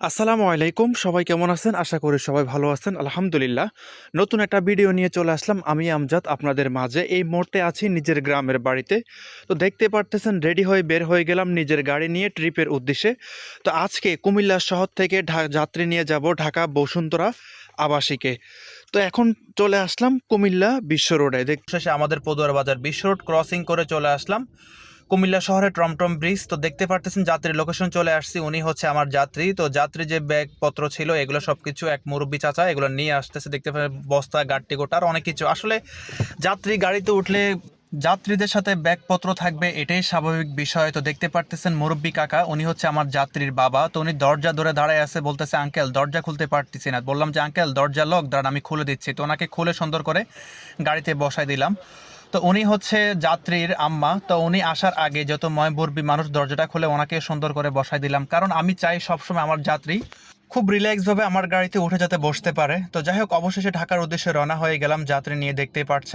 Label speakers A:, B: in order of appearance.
A: আসসালামু আলাইকুম, সবাই কেমন আছেন? আশা করি সবাই ভালো আছেন। আলহামদুলিল্লাহ। নতুন একটা ভিডিও নিয়ে চলে আসলাম। আমি আমজাদ আপনাদের মাঝে। এই মুহূর্তে আছি নিজের গ্রামের বাড়িতে। তো দেখতে পারতেছেন রেডি হয়ে বের হয়ে গেলাম নিজের গাড়ি নিয়ে ট্রিপের উদ্দেশ্যে। তো আজকে কুমিল্লা শহর থেকে যাত্রী নিয়ে যাব ঢাকা বসুন্ধরা আবাসিকে। তো এখন চলে আসলাম কুমিল্লা বিশ্ব রোডে। শেষে আমাদের পদুয়ার বাজার বিশ্ব রোড ক্রসিং করে চলে আসলাম কুমিল্লা শহরে টমটম ব্রিজ। তো দেখতে পারতেছেন যাত্রীর লোকেশন চলে আসছি, উনি হচ্ছে আমার যাত্রী। তো যাত্রী যে ব্যাগপত্র ছিল এগুলো সবকিছু এক মুরব্বী চাচা এগুলো নিয়ে আসতেছে, দেখতে পারেন বস্তা গাড়ি গোটা আর অনেক কিছু। আসলে যাত্রী গাড়িতে উঠলে যাত্রীদের সাথে ব্যাগপত্র থাকবে, এটাই স্বাভাবিক বিষয়। তো দেখতে পারতেছেন মুরব্বী কাকা, উনি হচ্ছে আমার যাত্রীর বাবা। তো উনি দরজা ধরে দাঁড়ায় আছে, বলতেছে আঙ্কেল দরজা খুলতে পারতেছি না। বললাম যে আঙ্কেল দরজা লক, দাঁড়ান আমি খুলে দিচ্ছি। তো ওনাকে খুলে সুন্দর করে গাড়িতে বসাই দিলাম। তো উনি হচ্ছে যাত্রীর আম্মা। তো উনি আসার আগে যত ময়বর্বী মানুষ দরজাটা খুলে ওনাকে সুন্দর করে বসাই দিলাম, কারণ আমি চাই সবসময় আমার যাত্রী খুব রিল্যাক্সভাবে আমার গাড়িতে উঠে যাতে বসতে পারে। তো যাই হোক, অবশেষে ঢাকার উদ্দেশ্যে রওনা হয়ে গেলাম যাত্রী নিয়ে, দেখতেই পারছেন।